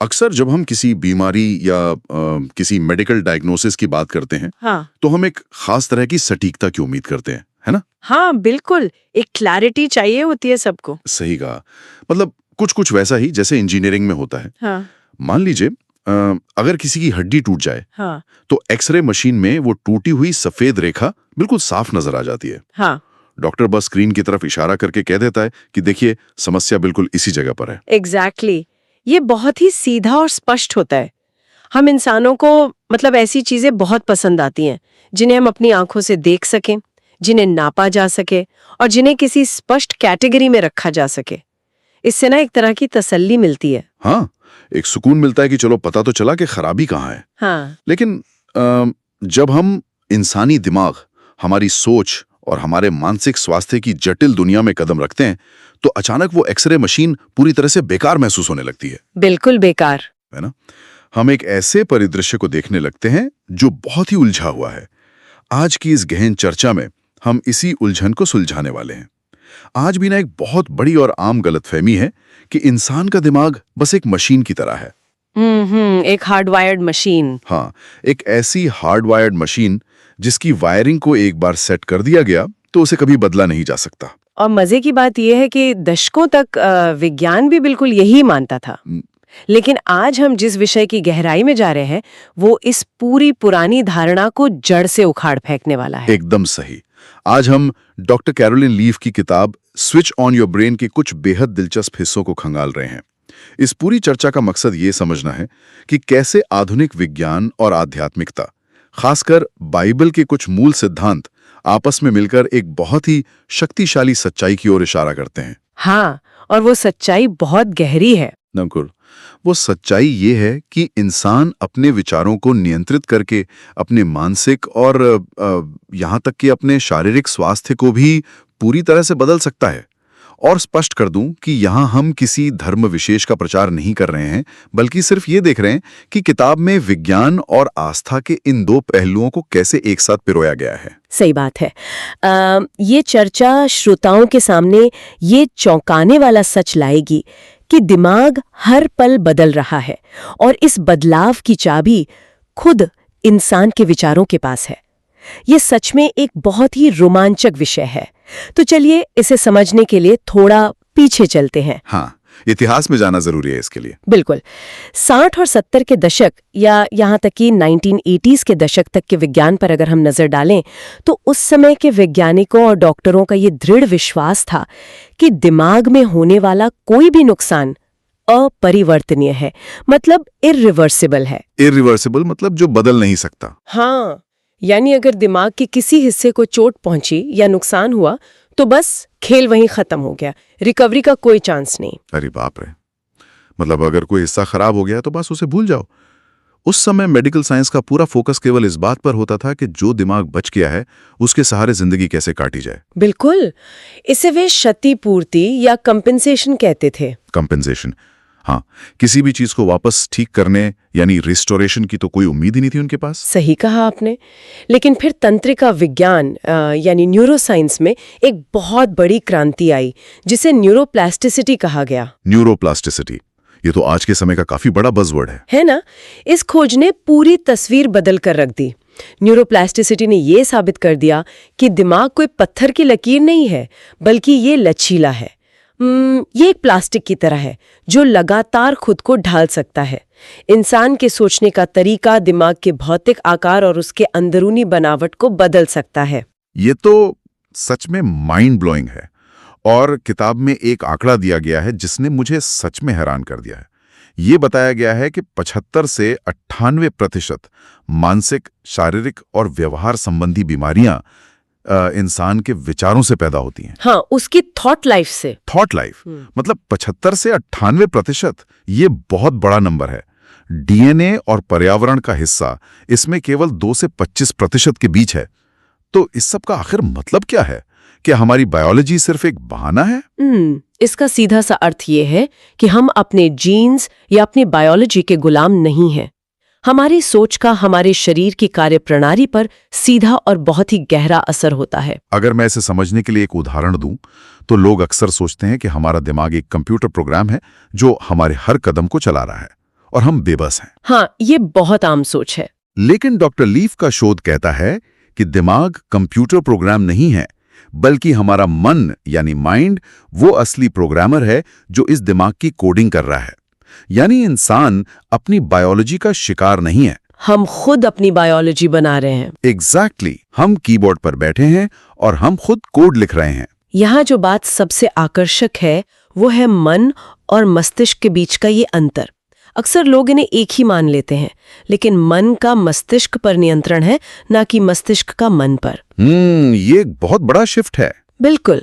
अक्सर जब हम किसी बीमारी या किसी मेडिकल डायग्नोसिस की बात करते हैं, हाँ तो हम एक खास तरह की सटीकता की उम्मीद करते हैं, है ना? हाँ बिल्कुल, एक क्लैरिटी चाहिए होती है सबको। सही कहा। मतलब कुछ वैसा ही जैसे इंजीनियरिंग में होता है। हाँ मान लीजिए अगर किसी की हड्डी टूट जाए, हाँ तो एक्सरे मशीन में वो टूटी हुई सफेद रेखा बिल्कुल साफ नजर आ जाती है। हाँ डॉक्टर बस स्क्रीन की तरफ इशारा करके कह देता है कि देखिए, समस्या बिल्कुल इसी जगह पर है। एग्जैक्टली ये बहुत ही सीधा और स्पष्ट होता है। हम इंसानों को मतलब ऐसी चीजें बहुत पसंद आती हैं जिन्हें हम अपनी आंखों से देख सकें, जिन्हें नापा जा सके और जिन्हें किसी स्पष्ट कैटेगरी में रखा जा सके। इससे ना एक तरह की तसल्ली मिलती है। हाँ, एक सुकून मिलता है कि चलो पता तो चला कि खराबी कहाँ है। हाँ लेकिन जब हम इंसानी दिमाग, हमारी सोच और हमारे मानसिक स्वास्थ्य की जटिल दुनिया में कदम रखते हैं, तो अचानक वो एक्सरे मशीन पूरी तरह से बेकार महसूस होने लगती है। बिल्कुल बेकार, है ना? हम एक ऐसे परिदृश्य को देखने लगते हैं जो बहुत ही उलझा हुआ है। आज की इस गहन चर्चा में हम इसी उलझन को सुलझाने वाले हैं। आज भी ना एक बहुत बड़ी और आम गलतफहमी है कि इंसान का दिमाग बस एक मशीन की तरह है। एक हार्डवायर्ड मशीन। हाँ, एक ऐसी हार्डवायर्ड मशीन जिसकी वायरिंग को एक बार सेट कर दिया गया तो उसे कभी बदला नहीं जा सकता। और मजे की बात यह है कि दशकों तक विज्ञान भी बिल्कुल यही मानता था। लेकिन आज हम जिस विषय की गहराई में जा रहे हैं वो इस पूरी पुरानी धारणा को जड़ से उखाड़ फेंकने वाला है। एकदम सही। आज हम डॉक्टर कैरोलिन लीफ की किताब स्विच ऑन योर ब्रेन के कुछ बेहद दिलचस्प हिस्सों को खंगाल रहे हैं। इस पूरी चर्चा का मकसद ये समझना है कि कैसे आधुनिक विज्ञान और आध्यात्मिकता, खासकर बाइबल के कुछ मूल सिद्धांत, आपस में मिलकर एक बहुत ही शक्तिशाली सच्चाई की ओर इशारा करते हैं। हाँ, और वो सच्चाई बहुत गहरी है। नकुल, वो सच्चाई ये है कि इंसान अपने विचारों को नियंत्रित करके अपने मानसिक और यहाँ तक कि अपने शारीरिक स्वास्थ्य को भी पूरी तरह से बदल सकता है। और स्पष्ट कर दूं कि यहाँ हम किसी धर्म विशेष का प्रचार नहीं कर रहे हैं, बल्कि सिर्फ ये देख रहे हैं कि किताब में विज्ञान और आस्था के इन दो पहलुओं को कैसे एक साथ पिरोया गया है। सही बात है। ये चर्चा श्रोताओं के सामने ये चौंकाने वाला सच लाएगी कि दिमाग हर पल बदल रहा है और इस बदलाव की चाबी खुद इंसान के विचारों के पास है। ये सच में एक बहुत ही रोमांचक विषय है। तो चलिए इसे समझने के लिए थोड़ा पीछे चलते हैं। हाँ, इतिहास में जाना जरूरी है इसके लिए। बिल्कुल। 60 और 70 के दशक या यहाँ तक कि 1980s के दशक तक के विज्ञान पर अगर हम नजर डालें तो उस समय के वैज्ञानिकों और डॉक्टरों का ये दृढ़ विश्वास था कि दिमाग में होने वाला कोई भी नुकसान अपरिवर्तनीय है, मतलब इर्रिवर्सिबल है। इर्रिवर्सिबल मतलब जो बदल नहीं सकता। हाँ, यानी अगर दिमाग के किसी हिस्से को चोट पहुंची या नुकसान हुआ तो बस खेल वहीं खत्म हो गया, रिकवरी का कोई चांस नहीं। अरे बाप रे, मतलब अगर कोई हिस्सा खराब हो गया तो बस उसे भूल जाओ। उस समय मेडिकल साइंस का पूरा फोकस केवल इस बात पर होता था कि जो दिमाग बच गया है उसके सहारे जिंदगी कैसे काटी जाए। बिल्कुल, इसे वे क्षतिपूर्ति या कंपेंसेशन कहते थे। कंपेंसेशन, हाँ, किसी भी चीज को वापस ठीक करने यानी रिस्टोरेशन की तो कोई उम्मीद ही नहीं थी उनके पास। सही कहा आपने। लेकिन फिर तंत्रिका विज्ञान यानी न्यूरोसाइंस में एक बहुत बड़ी क्रांति आई जिसे न्यूरोप्लास्टिसिटी कहा गया। न्यूरोप्लास्टिसिटी, ये तो आज के समय का काफी बड़ा बज़वर्ड है ना? इस खोज ने पूरी तस्वीर बदल कर रख दी। न्यूरोप्लास्टिसिटी ने ये साबित कर दिया कि दिमाग कोई पत्थर की लकीर नहीं है, बल्कि ये लचीला है। ये एक प्लास्टिक की तरह है जो लगातार खुद को ढाल सकता है। इंसान के सोचने का तरीका दिमाग के भौतिक आकार और उसके अंदरूनी बनावट को बदल सकता है। ये तो सच में माइंड ब्लोइंग है। और किताब में एक आंकड़ा दिया गया है जिसने मुझे सच में हैरान कर दिया है। ये बताया गया है कि 75 से 98% मानसिक, शारीरिक और व्यवहार संबंधी बीमारियां इंसान के विचारों से पैदा होती हैं। हाँ, उसकी थॉट लाइफ से। थॉट लाइफ मतलब 75 से 98%, ये बहुत बड़ा नंबर है। डीएनए और पर्यावरण का हिस्सा इसमें केवल 2 से 25% के बीच है। तो इस सब का आखिर मतलब क्या है? क्या हमारी बायोलॉजी सिर्फ एक बहाना है? इसका सीधा सा अर्थ ये है कि हम अपने जीन्स या अपनी बायोलॉजी के गुलाम नहीं हैं। हमारी सोच का हमारे शरीर की कार्यप्रणाली पर सीधा और बहुत ही गहरा असर होता है। अगर मैं इसे समझने के लिए एक उदाहरण दूं, तो लोग अक्सर सोचते हैं कि हमारा दिमाग एक कंप्यूटर प्रोग्राम है जो हमारे हर कदम को चला रहा है और हम बेबस हैं। हाँ, ये बहुत आम सोच है। लेकिन डॉक्टर लीफ का शोध कहता है कि दिमाग कंप्यूटर प्रोग्राम नहीं है, बल्कि हमारा मन यानी माइंड वो असली प्रोग्रामर है जो इस दिमाग की कोडिंग कर रहा है। यानी इंसान अपनी बायोलॉजी का शिकार नहीं है, हम खुद अपनी बायोलॉजी बना रहे हैं। एग्जैक्टली हम कीबोर्ड पर बैठे हैं और हम खुद कोड लिख रहे हैं। यहाँ जो बात सबसे आकर्षक है वो है मन और मस्तिष्क के बीच का ये अंतर। अक्सर लोग इन्हें एक ही मान लेते हैं, लेकिन मन का मस्तिष्क पर नियंत्रण है, ना कि मस्तिष्क का मन पर। ये एक बहुत बड़ा शिफ्ट है। बिल्कुल।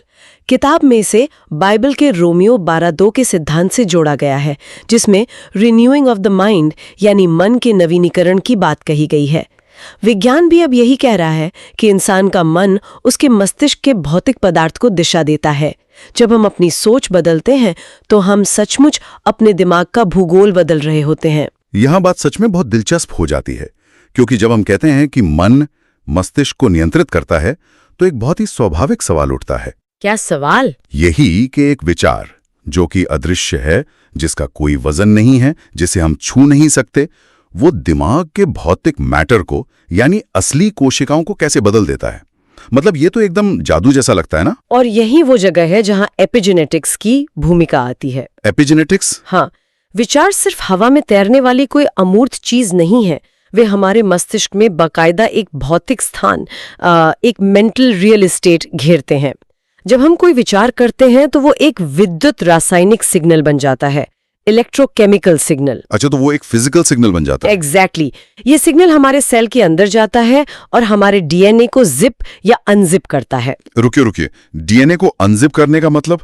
किताब में से बाइबल के रोमियो 12:2 के सिद्धांत से जोड़ा गया है, जिसमें रिन्यूइंग ऑफ द माइंड यानी मन के नवीनीकरण की बात कही गई है। विज्ञान भी अब यही कह रहा है कि इंसान का मन उसके मस्तिष्क के भौतिक पदार्थ को दिशा देता है। जब हम अपनी सोच बदलते हैं तो हम सचमुच अपने दिमाग का भूगोल बदल रहे होते हैं। यह बात सच में बहुत दिलचस्प हो जाती है, क्योंकि जब हम कहते हैं कि मन मस्तिष्क को नियंत्रित करता है, तो एक बहुत ही स्वाभाविक सवाल उठता है। क्या सवाल? यही कि एक विचार जो कि अदृश्य है, जिसका कोई वजन नहीं है, जिसे हम छू नहीं सकते, वो दिमाग के भौतिक मैटर को यानी असली कोशिकाओं को कैसे बदल देता है। मतलब ये तो एकदम जादू जैसा लगता है ना। और यही वो जगह है जहां एपिजेनेटिक्स की भूमिका आती है। एपिजेनेटिक्स? हाँ, विचार सिर्फ हवा में तैरने वाली कोई अमूर्त चीज नहीं है। वे हमारे मस्तिष्क में बाकायदा एक भौतिक स्थान, एक मेंटल रियल एस्टेट घेरते हैं। जब हम कोई विचार करते हैं तो वो एक विद्युत रासायनिक सिग्नल बन जाता है, इलेक्ट्रोकेमिकल सिग्नल। अच्छा, तो वो एक फिजिकल सिग्नल बन जाता है। एग्जैक्टली। ये सिग्नल हमारे सेल के अंदर जाता है और हमारे डीएनए को जिप या अनजिप करता है। रुकिए, डीएनए को अनजिप करने का मतलब?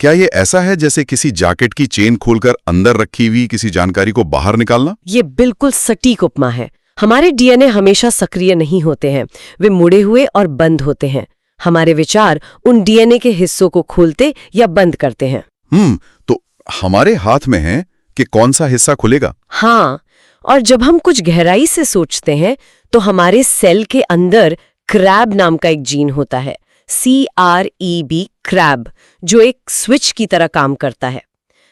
क्या ये ऐसा है जैसे किसी जैकेट की चेन खोलकर अंदर रखी हुई किसी जानकारी को बाहर निकालना? ये बिल्कुल सटीक उपमा है। हमारे डीएनए हमेशा सक्रिय नहीं होते हैं, वे मुड़े हुए और बंद होते हैं। हमारे विचार उन डीएनए के हिस्सों को खोलते या बंद करते हैं। तो हमारे हाथ में है कि कौन सा हिस्सा खुलेगा। हाँ, और जब हम कुछ गहराई से सोचते हैं तो हमारे सेल के अंदर क्रैब नाम का एक जीन होता है, CREB, क्रैब, जो एक स्विच की तरह काम करता है।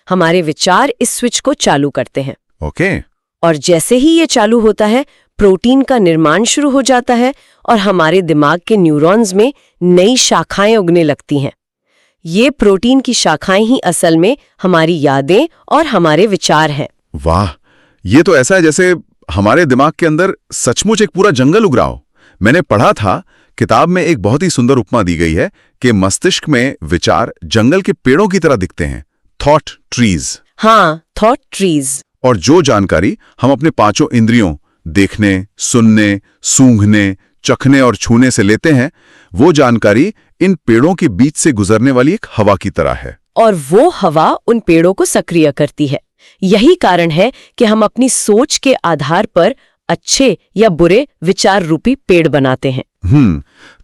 हमारे विचार इस स्विच को चालू करते हैं। ओके। और जैसे ही ये चालू होता है, प्रोटीन का निर्माण शुरू हो जाता है और हमारे दिमाग के न्यूरॉन्स में नई शाखाएं उगने लगती हैं। ये प्रोटीन की शाखाएं ही असल में हमारी यादें और हमारे विचार हैं। वाह, ये तो ऐसा है जैसे हमारे दिमाग के अंदर सचमुच एक पूरा जंगल उग रहा हो। मैंने पढ़ा था, किताब में एक बहुत ही सुंदर उपमा दी गई है कि मस्तिष्क में विचार जंगल के पेड़ों की तरह दिखते हैं, थॉट ट्रीज। हाँ, थॉट ट्रीज। और जो जानकारी हम अपने पांचों इंद्रियों देखने, सुनने, सूंघने, चखने और छूने से लेते हैं, वो जानकारी इन पेड़ों के बीच से गुजरने वाली एक हवा की तरह है। और वो हवा उन पेड़ों को सक्रिय करती है। यही कारण है कि हम अपनी सोच के आधार पर अच्छे या बुरे विचार रूपी पेड़ बनाते हैं।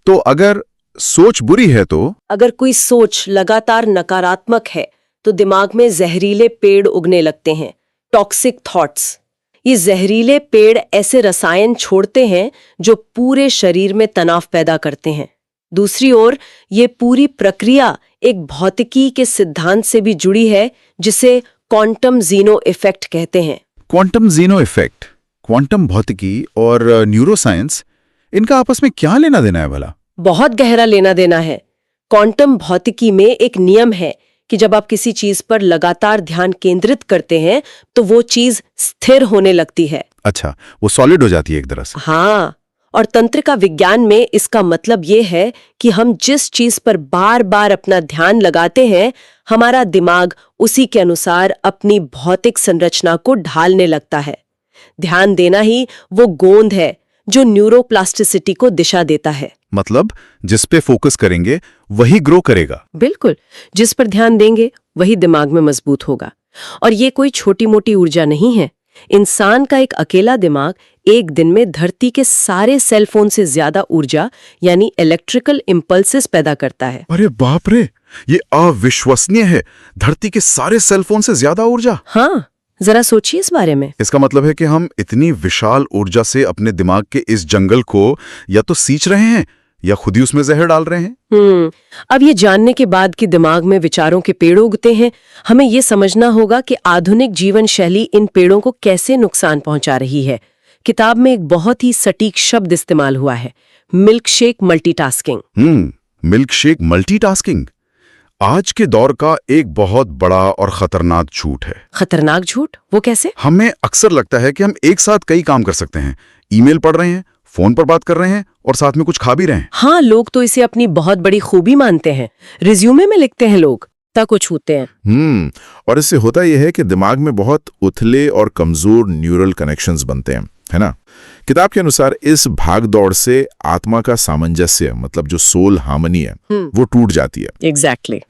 तो अगर सोच बुरी है तो? अगर कोई सोच लगातार नकारात्मक है तो दिमाग में जहरीले पेड़ उगने लगते हैं, टॉक्सिक थॉट्स। ये जहरीले पेड़ ऐसे रसायन छोड़ते हैं जो पूरे शरीर में तनाव पैदा करते हैं। दूसरी ओर ये पूरी प्रक्रिया एक भौतिकी के सिद्धांत से भी जुड़ी है, जिसे क्वांटम जीनो इफेक्ट कहते हैं। क्वांटम जीनो इफेक्ट, क्वांटम भौतिकी और न्यूरोसाइंस, इनका आपस में क्या लेना देना है भला? बहुत गहरा लेना देना है। क्वांटम भौतिकी में एक नियम है कि जब आप किसी चीज पर लगातार ध्यान केंद्रित करते हैं तो वो चीज स्थिर होने लगती है। अच्छा, वो सॉलिड हो जाती है एक तरह से। हाँ, और तंत्रिका विज्ञान में इसका मतलब ये है कि हम जिस चीज पर बार बार अपना ध्यान लगाते हैं, हमारा दिमाग उसी के अनुसार अपनी भौतिक संरचना को ढालने लगता है। ध्यान देना ही वो गोंद है जो न्यूरोप्लास्टिसिटी को दिशा देता है। मतलब जिस पे फोकस करेंगे वही ग्रो करेगा। बिल्कुल, जिस पर ध्यान देंगे वही दिमाग में मजबूत होगा। और ये कोई छोटी मोटी ऊर्जा नहीं है। इंसान का एक अकेला दिमाग एक दिन में धरती के सारे सेल फोन से ज्यादा ऊर्जा यानी इलेक्ट्रिकल इंपल्सेस पैदा करता है। अरे बाप रे, ये अविश्वसनीय है। धरती के सारे सेल फोन से ज्यादा ऊर्जा? हाँ, जरा सोचिए इस बारे में। इसका मतलब है कि हम इतनी विशाल ऊर्जा से अपने दिमाग के इस जंगल को या तो सींच रहे हैं या खुद ही उसमें जहर डाल रहे हैं। अब ये जानने के बाद कि दिमाग में विचारों के पेड़ उगते हैं, हमें ये समझना होगा कि आधुनिक जीवन शैली इन पेड़ों को कैसे नुकसान पहुंचा रही है। किताब में एक बहुत ही सटीक शब्द इस्तेमाल हुआ है, मिल्कशेक मल्टीटास्किंग। मिल्कशेक मल्टीटास्किंग आज के दौर का एक बहुत बड़ा और खतरनाक झूठ है। खतरनाक झूठ? वो कैसे? हमें अक्सर लगता है कि हम एक साथ कई काम कर सकते हैं, ईमेल पढ़ रहे हैं, फोन पर बात कर रहे हैं और साथ में कुछ खा भी रहे हैं। हाँ, लोग तो इसे अपनी बहुत बड़ी खूबी मानते हैं, रिज्यूमे में लिखते हैं लोग, तक छूते हैं। और इससे होता यह है कि दिमाग में बहुत उथले और कमजोर न्यूरल कनेक्शंस बनते हैं, है ना। किताब के अनुसार इस भागदौड़ से आत्मा का सामंजस्य, मतलब जो सोल हार्मनी है, वो टूट जाती है। एग्जैक्टली।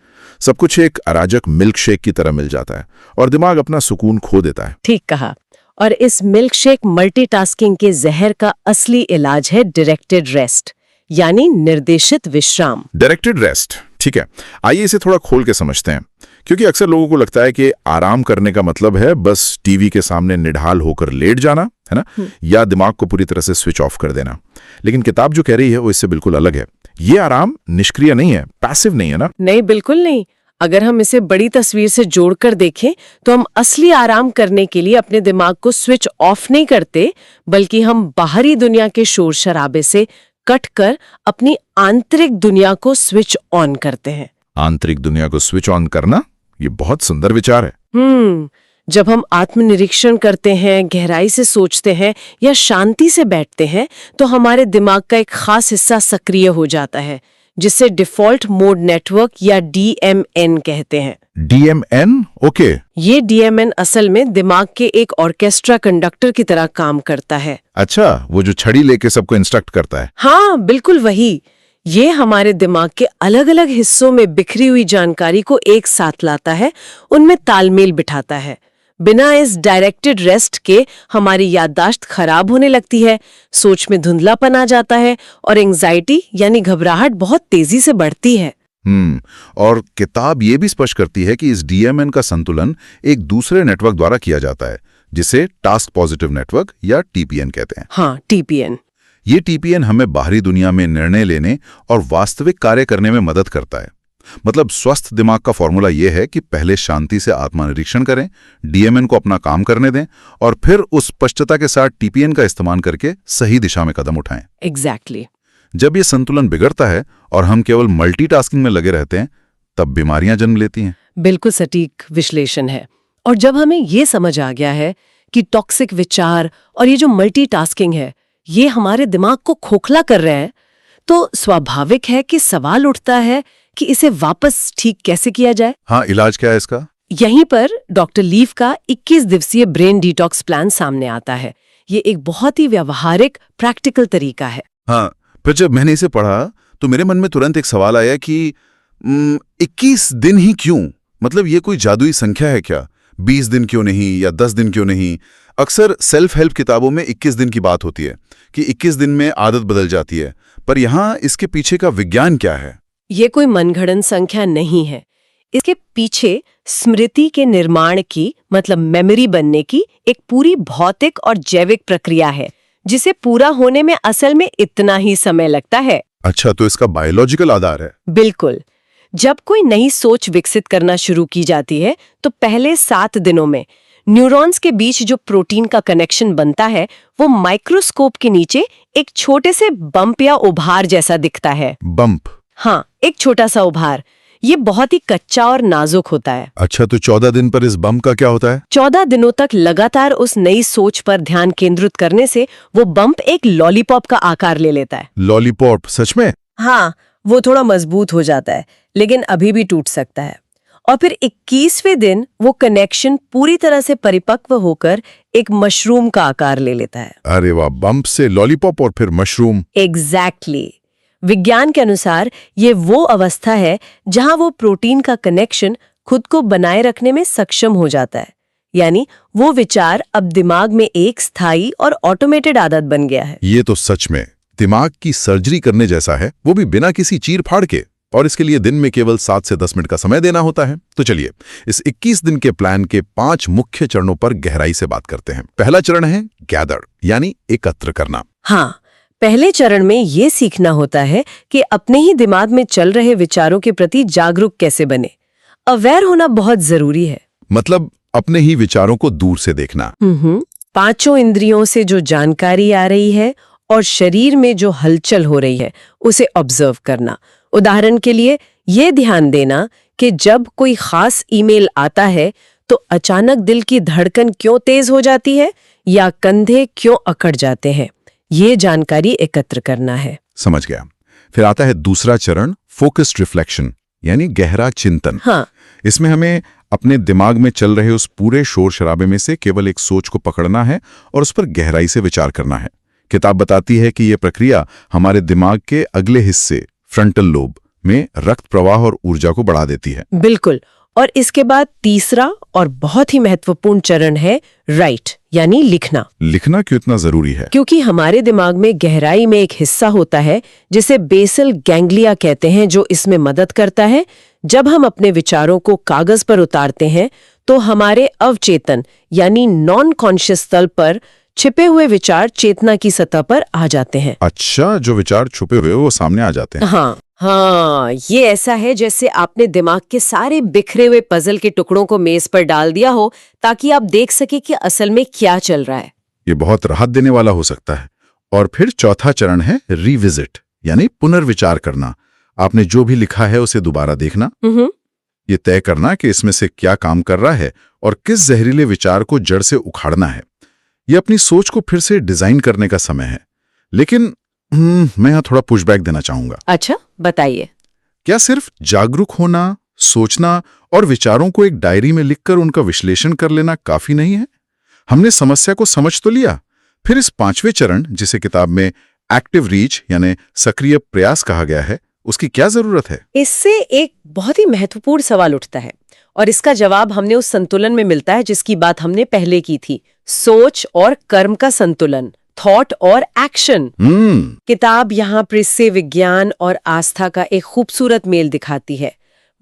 सब कुछ एक अराजक मिल्कशेक की तरह मिल जाता है और दिमाग अपना सुकून खो देता है। ठीक कहा। और इस मिल्कशेक मल्टीटास्किंग के जहर का असली इलाज है डायरेक्टेड रेस्ट, यानी निर्देशित विश्राम। डायरेक्टेड रेस्ट, ठीक है। आइए इसे थोड़ा खोल के समझते हैं, क्योंकि अक्सर लोगों को लगता है कि आराम करने का मतलब है बस टीवी के सामने निढाल होकर लेट जाना, है ना, या दिमाग को पूरी तरह से स्विच ऑफ कर देना। लेकिन किताब जो कह रही है वो इससे बिल्कुल अलग है। ये आराम निष्क्रिय नहीं है, पैसिव नहीं है ना। नहीं, बिल्कुल नहीं। अगर हम इसे बड़ी तस्वीर से जोड़कर देखें तो हम असली आराम करने के लिए अपने दिमाग को स्विच ऑफ नहीं करते, बल्कि हम बाहरी दुनिया के शोर शराबे से कटकर अपनी आंतरिक दुनिया को स्विच ऑन करते हैं। आंतरिक दुनिया को स्विच ऑन करना, ये बहुत सुंदर विचार है। जब हम आत्मनिरीक्षण करते हैं, गहराई से सोचते हैं या शांति से बैठते हैं, तो हमारे दिमाग का एक खास हिस्सा सक्रिय हो जाता है, जिसे डिफॉल्ट मोड नेटवर्क या DMN कहते हैं। DMN? ओके। ये DMN असल में दिमाग के एक ऑर्केस्ट्रा कंडक्टर की तरह काम करता है। अच्छा, वो जो छड़ी लेके सबको इंस्ट्रक्ट करता है। हाँ, बिल्कुल वही। ये हमारे दिमाग के अलग अलग हिस्सों में बिखरी हुई जानकारी को एक साथ लाता है, उनमें तालमेल बिठाता है। बिना इस डायरेक्टेड रेस्ट के हमारी याददाश्त खराब होने लगती है, सोच में धुंधलापन आ जाता है और एंजाइटी यानी घबराहट बहुत तेजी से बढ़ती है। और किताब ये भी स्पष्ट करती है कि इस DMN का संतुलन एक दूसरे नेटवर्क द्वारा किया जाता है, जिसे टास्क पॉजिटिव नेटवर्क या TPN कहते हैं। हाँ, TPN। ये TPN हमें बाहरी दुनिया में निर्णय लेने और वास्तविक कार्य करने में मदद करता है। मतलब स्वस्थ दिमाग का फॉर्मूला यह है कि पहले शांति से आत्मनिरीक्षण करें, DMN को अपना काम करने दें और फिर उस स्पष्टता के साथ TPN का इस्तेमाल करके सही दिशा में कदम उठाएं। एग्जैक्टली। जब ये संतुलन बिगड़ता है और हम केवल मल्टीटास्किंग में लगे रहते हैं, तब बीमारियां जन्म लेती हैं। बिल्कुल सटीक विश्लेषण है। और जब हमें ये समझ आ गया है कि टॉक्सिक विचार और ये जो मल्टीटास्किंग है, ये हमारे दिमाग को खोखला कर रहे हैं, तो स्वाभाविक है कि सवाल उठता है कि इसे वापस ठीक कैसे किया जाए। हाँ, इलाज क्या है इसका? यहीं पर डॉक्टर लीव का 21 दिवसीय ब्रेन डिटॉक्स प्लान सामने आता है। ये एक बहुत ही व्यावहारिक प्रैक्टिकल तरीका है। हाँ, फिर जब मैंने इसे पढ़ा तो मेरे मन में तुरंत एक सवाल आया कि 21 दिन ही क्यों? मतलब ये कोई जादुई संख्या है क्या? 20 दिन क्यों नहीं या 10 दिन क्यों नहीं? अक्सर सेल्फ हेल्प किताबों में 21 दिन की बात होती है कि 21 दिन में आदत बदल जाती है, पर यहाँ इसके पीछे का विज्ञान क्या है? ये कोई मनगढ़ंत संख्या नहीं है। इसके पीछे स्मृति के निर्माण की, मतलब मेमोरी बनने की एक पूरी भौतिक और जैविक प्रक्रिया है, जिसे पूरा होने में असल में इतना ही समय लगता है। अच्छा, तो इसका बायोलॉजिकल आधार है? बिल्कुल। जब कोई नई सोच विकसित करना शुरू की जाती है तो पहले 7 दिनों में न्यूरॉन्स के बीच जो प्रोटीन का कनेक्शन बनता है वो माइक्रोस्कोप के नीचे एक छोटे से बम्प या उभार जैसा दिखता है। बम्प? हाँ, एक छोटा सा उभार। ये बहुत ही कच्चा और नाजुक होता है। अच्छा, तो 14 दिन पर इस बम्प का क्या होता है? 14 दिनों तक लगातार उस नई सोच पर ध्यान केंद्रित करने से वो बम्प एक लॉलीपॉप का आकार ले लेता है। लॉलीपॉप? सच में? हाँ, वो थोड़ा मजबूत हो जाता है, लेकिन अभी भी टूट सकता है। और फिर 21वें दिन वो कनेक्शन पूरी तरह से परिपक्व होकर एक मशरूम का आकार ले लेता है। अरे वाह, बम्प से लॉलीपॉप और फिर मशरूम। एग्जैक्टली। विज्ञान के अनुसार ये वो अवस्था है जहां वो प्रोटीन का कनेक्शन खुद को बनाए रखने में सक्षम हो जाता है, यानी वो विचार अब दिमाग में एक स्थायी और ऑटोमेटेड आदत बन गया है। ये तो सच में दिमाग की सर्जरी करने जैसा है, वो भी बिना किसी चीर फाड़ के। और इसके लिए दिन में केवल 7 से 10 मिनट का समय देना होता है। तो चलिए इस 21 दिन के प्लान के 5 मुख्य चरणों पर गहराई से बात करते हैं। पहला चरण है गैदर, यानी एकत्र करना। हाँ, पहले चरण में ये सीखना होता है कि अपने ही दिमाग में चल रहे विचारों के प्रति जागरूक कैसे बने। अवेयर होना बहुत जरूरी है। मतलब अपने ही विचारों को दूर से देखना। 5 इंद्रियों से जो जानकारी आ रही है और शरीर में जो हलचल हो रही है उसे ऑब्जर्व करना। उदाहरण के लिए ये ध्यान देना कि जब कोई खास ईमेल आता है तो अचानक दिल की धड़कन क्यों तेज हो जाती है या कंधे क्यों अकड़ जाते हैं। ये जानकारी एकत्र करना है। समझ गया। फिर आता है दूसरा चरण, फोकस्ड रिफ्लेक्शन, यानी गहरा चिंतन। हाँ, इसमें हमें अपने दिमाग में चल रहे उस पूरे शोर शराबे में से केवल एक सोच को पकड़ना है और उस पर गहराई से विचार करना है। किताब बताती है कि यह प्रक्रिया हमारे दिमाग के अगले हिस्से, फ्रंटल लोब, में रक्त प्रवाह और ऊर्जा को बढ़ा देती है। बिल्कुल। और इसके बाद तीसरा और बहुत ही महत्वपूर्ण चरण है राइट, यानी लिखना। लिखना क्यों इतना जरूरी है? क्योंकि हमारे दिमाग में गहराई में एक हिस्सा होता है जिसे बेसल गैंग्लिया कहते हैं, जो इसमें मदद करता है। जब हम अपने विचारों को कागज पर उतारते हैं तो हमारे अवचेतन यानी नॉन कॉन्शियस तल पर छिपे हुए विचार चेतना की सतह पर आ जाते हैं। अच्छा, जो विचार छुपे हुए वो सामने आ जाते हैं। हाँ, ये ऐसा है जैसे आपने दिमाग के सारे बिखरे हुए पजल के टुकड़ों को मेज पर डाल दिया हो ताकि आप देख सके कि असल में क्या चल रहा है। ये बहुत राहत देने वाला हो सकता है। और फिर चौथा चरण है रिविजिट, यानी पुनर्विचार करना। आपने जो भी लिखा है उसे दोबारा देखना, ये तय करना कि इसमें से क्या काम कर रहा है और किस जहरीले विचार को जड़ से उखाड़ना है। ये अपनी सोच को फिर से डिजाइन करने का समय है। लेकिन मैं यहाँ थोड़ा पुशबैक देना चाहूंगा। अच्छा, बताइए। क्या सिर्फ जागरूक होना, सोचना और विचारों को एक डायरी में लिखकर उनका विश्लेषण कर लेना काफी नहीं है? हमने समस्या को समझ तो लिया, फिर इस 5वें चरण, जिसे किताब में एक्टिव रीच यानी सक्रिय प्रयास कहा गया है, उसकी क्या जरूरत है? इससे एक बहुत ही महत्वपूर्ण सवाल उठता है और इसका जवाब हमने उस संतुलन में मिलता है जिसकी बात हमने पहले की थी, सोच और कर्म का संतुलन, थॉट और एक्शन। किताब यहाँ प्रेस्य विज्ञान और आस्था का एक खूबसूरत मेल दिखाती है।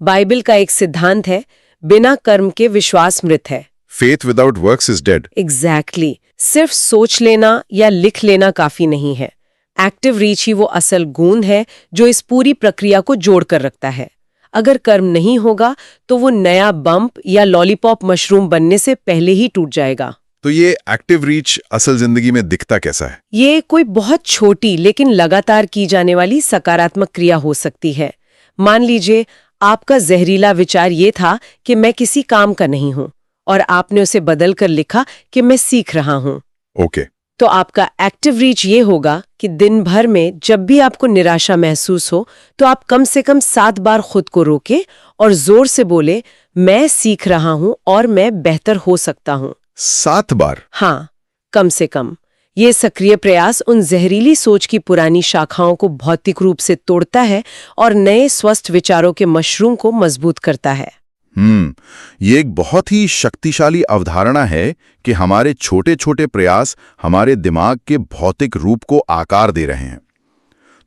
बाइबल का एक सिद्धांत है, बिना कर्म के विश्वास मृत है। Faith without works is dead. Exactly. सिर्फ सोच लेना या लिख लेना काफी नहीं है। एक्टिव रीच ही वो असल गूंद है जो इस पूरी प्रक्रिया को जोड़कर रखता है। अगर कर्म नहीं होगा तो वो नया बम्प या लॉलीपॉप मशरूम बनने से पहले ही टूट जाएगा। तो ये एक्टिव रीच असल जिंदगी में दिखता कैसा है? ये कोई बहुत छोटी लेकिन लगातार की जाने वाली सकारात्मक क्रिया हो सकती है। मान लीजिए आपका जहरीला विचार ये था कि मैं किसी काम का नहीं हूं और आपने उसे बदल कर लिखा कि मैं सीख रहा हूं। ओके। तो आपका एक्टिव रीच ये होगा कि दिन भर में जब भी आपको निराशा महसूस हो तो आप कम से कम 7 बार खुद को रोके और जोर से बोले, मैं सीख रहा हूं और मैं बेहतर हो सकता हूं। 7 बार? हाँ, कम से कम। ये सक्रिय प्रयास उन जहरीली सोच की पुरानी शाखाओं को भौतिक रूप से तोड़ता है और नए स्वस्थ विचारों के मशरूम को मजबूत करता है। ये एक बहुत ही शक्तिशाली अवधारणा है कि हमारे छोटे छोटे प्रयास हमारे दिमाग के भौतिक रूप को आकार दे रहे हैं।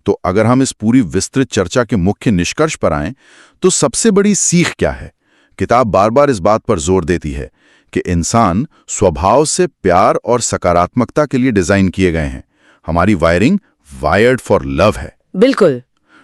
तो अगर हम इस पूरी विस्तृत चर्चा के मुख्य निष्कर्ष पर आएं, तो सबसे बड़ी सीख क्या है? किताब बार बार इस बात पर जोर देती है कि इंसान स्वभाव से प्यार और सकारात्मकता के लिए डिजाइन किए गए हैं। हमारी वायरिंग वायर्ड फॉर लव है। बिल्कुल।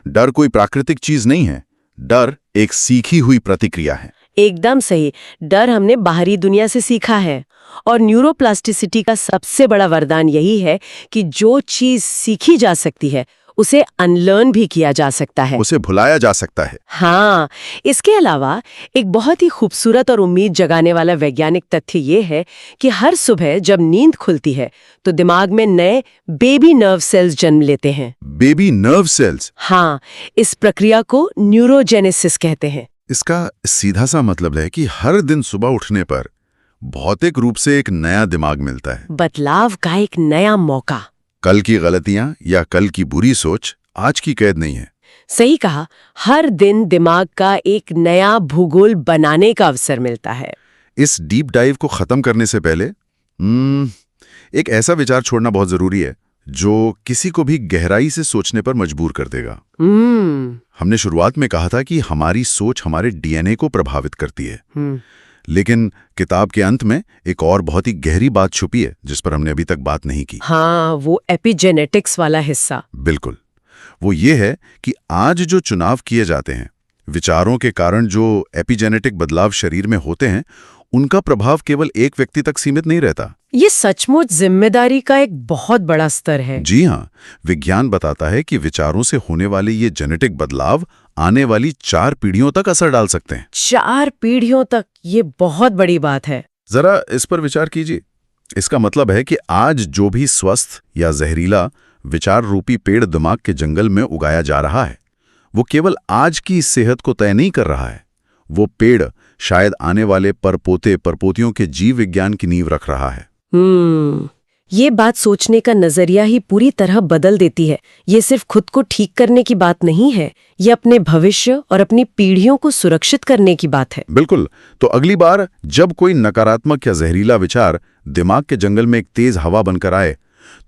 डर कोई प्राकृतिक चीज नहीं है, डर एक सीखी हुई प्रतिक्रिया है। एकदम सही। डर हमने बाहरी दुनिया से सीखा है और न्यूरोप्लास्टिसिटी का सबसे बड़ा वरदान यही है कि जो चीज सीखी जा सकती है उसे अनलर्न भी किया जा सकता है, उसे भुलाया जा सकता है। हाँ, इसके अलावा एक बहुत ही खूबसूरत और उम्मीद जगाने वाला वैज्ञानिक तथ्य ये है कि हर सुबह जब नींद खुलती है तो दिमाग में नए बेबी नर्व सेल्स जन्म लेते हैं। Baby nerve cells? हाँ, इस प्रक्रिया को न्यूरोजेनेसिस कहते हैं। इसका सीधा सा मतलब है कि हर दिन सुबह उठने पर भौतिक रूप से एक नया दिमाग मिलता है, बदलाव का एक नया मौका। कल की गलतियां या कल की बुरी सोच आज की कैद नहीं है। सही कहा, हर दिन दिमाग का एक नया भूगोल बनाने का अवसर मिलता है। इस डीप डाइव को खत्म करने से पहले एक ऐसा विचार छोड़ना बहुत जरूरी है जो किसी को भी गहराई से सोचने पर मजबूर कर देगा। हम्म हमने शुरुआत में कहा था कि हमारी सोच हमारे डीएनए को प्रभावित करती है, लेकिन किताब के अंत में एक और बहुत ही गहरी बात छुपी है जिस पर हमने अभी तक बात नहीं की। हाँ, वो एपिजेनेटिक्स वाला हिस्सा। बिल्कुल, वो ये है कि आज जो चुनाव किए जाते हैं, विचारों के कारण जो एपिजेनेटिक बदलाव शरीर में होते हैं, उनका प्रभाव केवल एक व्यक्ति तक सीमित नहीं रहता। ये सचमुच जिम्मेदारी का एक बहुत बड़ा स्तर है। जी हाँ, विज्ञान बताता है कि विचारों से होने वाले ये जेनेटिक बदलाव आने वाली 4 पीढ़ियों तक असर डाल सकते हैं। 4 पीढ़ियों तक, ये बहुत बड़ी बात है। जरा इस पर विचार कीजिए। इसका मतलब है कि आज जो भी स्वस्थ या जहरीला विचार रूपी पेड़ दिमाग के जंगल में उगाया जा रहा है, वो केवल आज की सेहत को तय नहीं कर रहा है। वो पेड़ शायद आने वाले परपोते परपोतियों के जीव विज्ञान की नींव रख रहा है। ये बात सोचने का नजरिया ही पूरी तरह बदल देती है। ये सिर्फ खुद को ठीक करने की बात नहीं है, ये अपने भविष्य और अपनी पीढ़ियों को सुरक्षित करने की बात है। बिल्कुल। तो अगली बार जब कोई नकारात्मक या जहरीला विचार दिमाग के जंगल में एक तेज हवा बनकर आए,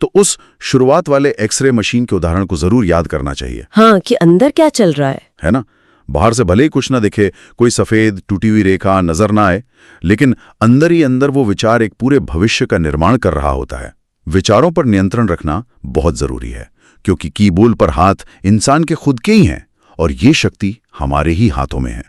तो उस शुरुआत वाले एक्सरे मशीन के उदाहरण को जरूर याद करना चाहिए। हाँ, कि अंदर क्या चल रहा है ना? बाहर से भले ही कुछ ना दिखे, कोई सफेद टूटी हुई रेखा नजर ना आए, लेकिन अंदर ही अंदर वो विचार एक पूरे भविष्य का निर्माण कर रहा होता है। विचारों पर नियंत्रण रखना बहुत जरूरी है, क्योंकि कीबोर्ड पर हाथ इंसान के खुद के ही हैं और ये शक्ति हमारे ही हाथों में है।